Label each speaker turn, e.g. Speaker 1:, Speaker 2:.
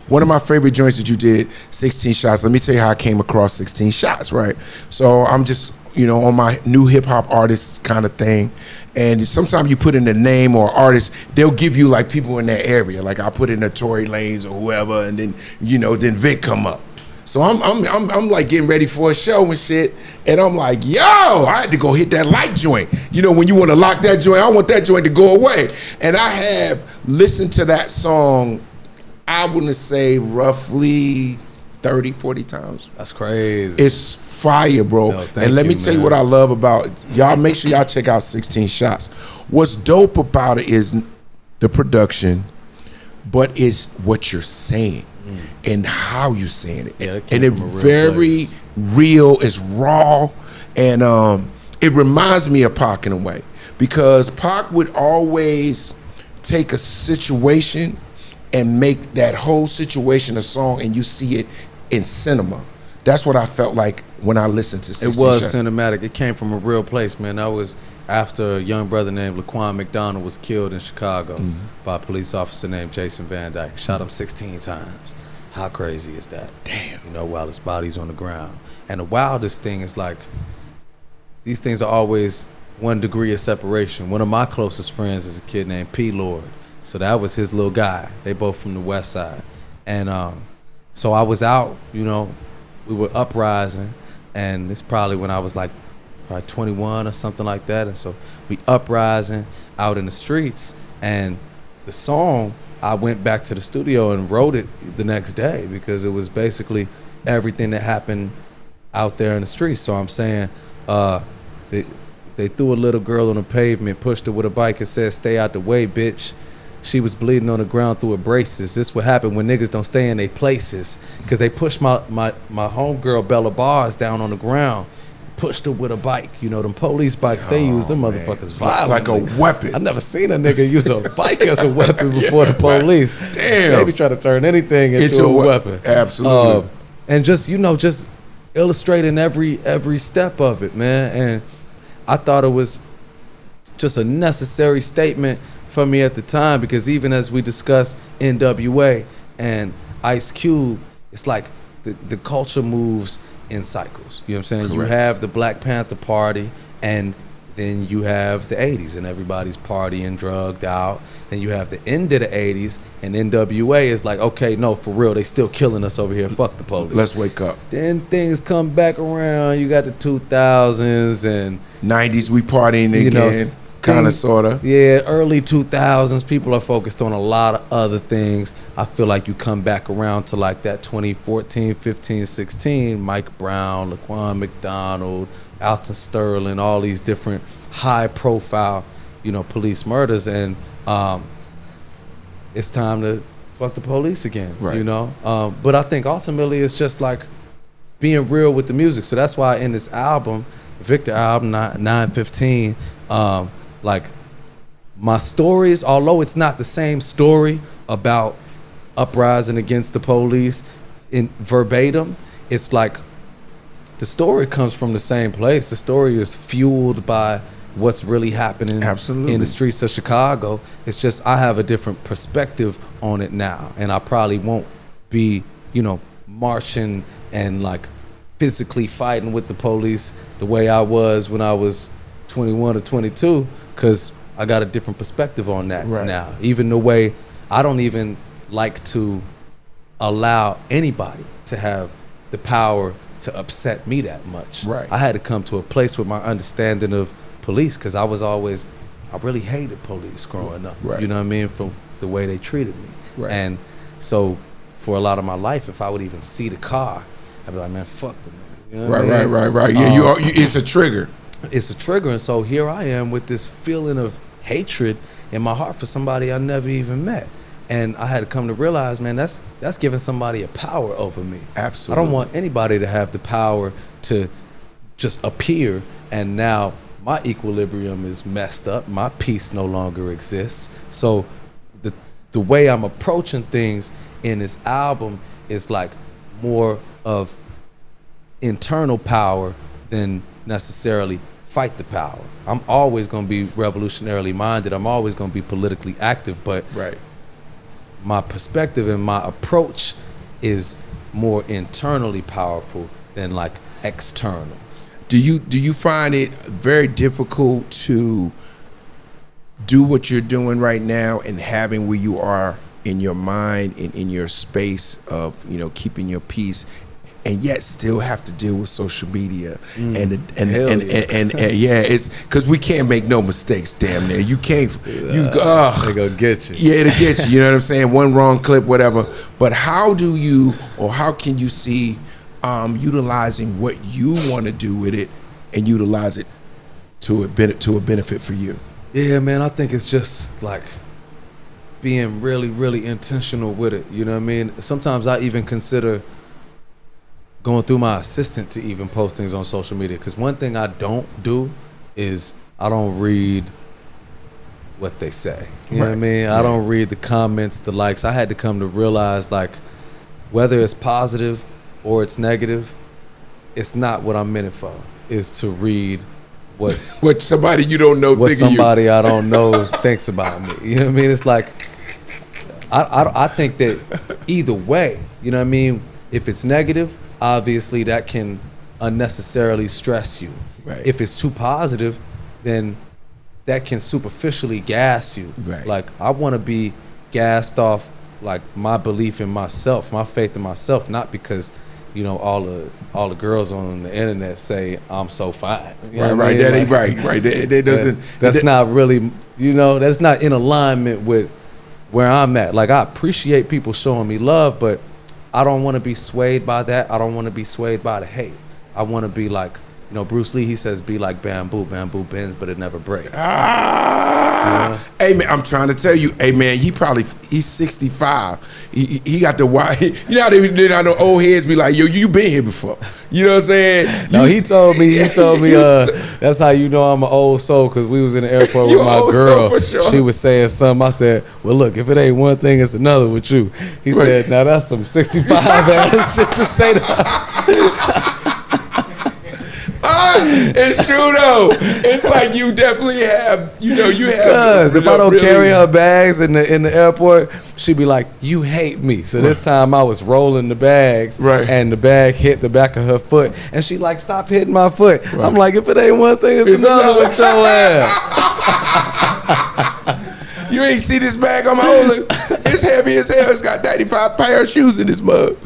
Speaker 1: One of my favorite joints that you did, 16 Shots. Let me tell you how I came across 16 Shots, right? So I'm just, on my new hip hop artist kind of thing. And sometimes you put in a name or artist, they'll give you like people in that area. Like I put in a Tory Lanez or whoever, and then, then Vic come up. So I'm like getting ready for a show and shit, and I'm like, yo, I had to go hit that light joint. When you want to lock that joint, I want that joint to go away. And I have listened to that song, I wouldn't say roughly 30, 40 times.
Speaker 2: That's crazy.
Speaker 1: It's fire, bro.
Speaker 2: Yo,
Speaker 1: and let me tell you what I love about y'all. Make sure y'all check out 16 Shots. What's dope about it is the production, but it's what you're saying and how you're saying it.
Speaker 2: Yeah,
Speaker 1: and it's very real, it's raw, and it reminds me of Pac in a way, because Pac would always take a situation and make that whole situation a song, and you see it in cinema. That's what I felt like when I listened to 16
Speaker 2: It was
Speaker 1: Shots.
Speaker 2: cinematic. It came from a real place, man. That was after a young brother named Laquan McDonald was killed in Chicago by a police officer named Jason Van Dyke. Shot him 16 times. How crazy is that?
Speaker 1: Damn.
Speaker 2: While his body's on the ground. And the wildest thing is, like, these things are always 1 degree of separation. One of my closest friends is a kid named P. Lord. So that was his little guy. They both from the West Side. And so I was out, we were uprising, and it's probably when I was like probably 21 or something like that. And so we uprising out in the streets, and the song, I went back to the studio and wrote it the next day, because it was basically everything that happened out there in the streets. So I'm saying they threw a little girl on the pavement, pushed her with a bike and said, "Stay out the way, bitch." She was bleeding on the ground through her braces. This what happened when niggas don't stay in their places, because they pushed my homegirl Bella Bars down on the ground, pushed her with a bike. Them police bikes, they use them motherfuckers violently.
Speaker 1: Like a weapon.
Speaker 2: I never seen a nigga use a bike as a weapon before the police.
Speaker 1: Right. Damn.
Speaker 2: Maybe try to turn anything into a weapon.
Speaker 1: Absolutely.
Speaker 2: And just, just illustrating every step of it, man. And I thought it was just a necessary statement for me at the time, because even as we discussed NWA and Ice Cube, it's like the culture moves in cycles. You know what I'm saying?
Speaker 1: Correct.
Speaker 2: You have the Black Panther Party, and then you have the 80s and everybody's partying, drugged out. Then you have the end of the 80s, and NWA is like, okay, no, for real, they still killing us over here. Fuck the police.
Speaker 1: Let's wake up.
Speaker 2: Then things come back around. You got the 2000s and
Speaker 1: 90s, we partying again. Kind of, sort of.
Speaker 2: Yeah, early 2000s, people are focused on a lot of other things. I feel like you come back around to like that 2014, 15, 16, Mike Brown, Laquan McDonald, Alton Sterling, all these different high-profile, police murders, and it's time to fuck the police again,
Speaker 1: right.
Speaker 2: But I think ultimately it's just like being real with the music. So that's why in this album, Victor album, 915, like my stories, although it's not the same story about uprising against the police in verbatim, it's like the story comes from the same place. The story is fueled by what's really happening in the streets of Chicago. It's just I have a different perspective on it now, and I probably won't be, marching and like physically fighting with the police the way I was when I was 21 or 22, because I got a different perspective on that now. Even the way I don't even like to allow anybody to have the power to upset me that much.
Speaker 1: Right.
Speaker 2: I had to come to a place with my understanding of police, because I really hated police growing up.
Speaker 1: Right.
Speaker 2: You know what I mean? From the way they treated me.
Speaker 1: Right.
Speaker 2: And so for a lot of my life, if I would even see the car, I'd be like, man, fuck them. You know what I mean?
Speaker 1: Right. Yeah, it's a trigger.
Speaker 2: It's a trigger, and so here I am with this feeling of hatred in my heart for somebody I never even met. And I had to come to realize, man, that's giving somebody a power over me.
Speaker 1: Absolutely.
Speaker 2: I don't want anybody to have the power to just appear, and now my equilibrium is messed up. My peace no longer exists. So the way I'm approaching things in this album is like more of internal power than necessarily fight the power. I'm always going to be revolutionarily minded. I'm always going to be politically active, but my perspective and my approach is more internally powerful than like external.
Speaker 1: Do you find it very difficult to do what you're doing right now and having where you are in your mind and in your space of, you know, keeping your peace, and yet still have to deal with social media and yeah, it's because we can't make no mistakes. Damn near, you can't. They
Speaker 2: gonna get you.
Speaker 1: Yeah, to get you. You know what I'm saying? One wrong clip, whatever. But how do you, or how can you see utilizing what you want to do with it and utilize it to a benefit for you?
Speaker 2: Yeah, man, I think it's just like being really, really intentional with it. You know what I mean? Sometimes I even consider going through my assistant to even post things on social media. Because one thing I don't do is I don't read what they say. You know what I mean? I don't read the comments, the likes. I had to come to realize, like, whether it's positive or it's negative, it's not what I'm in it for. It's to read what
Speaker 1: what somebody you don't know,
Speaker 2: what somebody I don't know thinks about me. You know what I mean? It's like I think that either way, you know what I mean? If it's negative, obviously that can unnecessarily stress you.
Speaker 1: Right.
Speaker 2: If it's too positive, then that can superficially gas you.
Speaker 1: Right.
Speaker 2: Like, I want to be gassed off, like, my belief in myself, my faith in myself, not because, you know, all the girls on the internet say I'm so fine. You know
Speaker 1: Right.
Speaker 2: what I mean?
Speaker 1: Right. That doesn't.
Speaker 2: That's not really, you know, that's not in alignment with where I'm at. Like, I appreciate people showing me love, but I don't want to be swayed by that. I don't want to be swayed by the hate. I want to be like, you know, Bruce Lee, he says, be like bamboo. Bamboo bends, but it never breaks.
Speaker 1: Hey, man, I'm trying to tell you, hey, man, he's 65. He got the wide, you know how I know old heads be like, yo, you been here before. You know what I'm saying?
Speaker 2: No, he told me, that's how you know I'm an old soul, because we was in the airport with my girl.
Speaker 1: For sure.
Speaker 2: She was saying something. I said, well, look, if it ain't one thing, it's another with you. He said, now that's some 65 ass shit to say to her.
Speaker 1: It's true though. It's like you definitely have, you know, you have.
Speaker 2: Because if I don't carry her bags in the airport, she'd be like, you hate me. So this time I was rolling the bags, and the bag hit the back of her foot, and she like, stop hitting my foot. Right. I'm like, if it ain't one thing, it's another with your ass.
Speaker 1: You ain't see this bag I'm holding? It's heavy as hell. It's got 95 pair of shoes in this mug.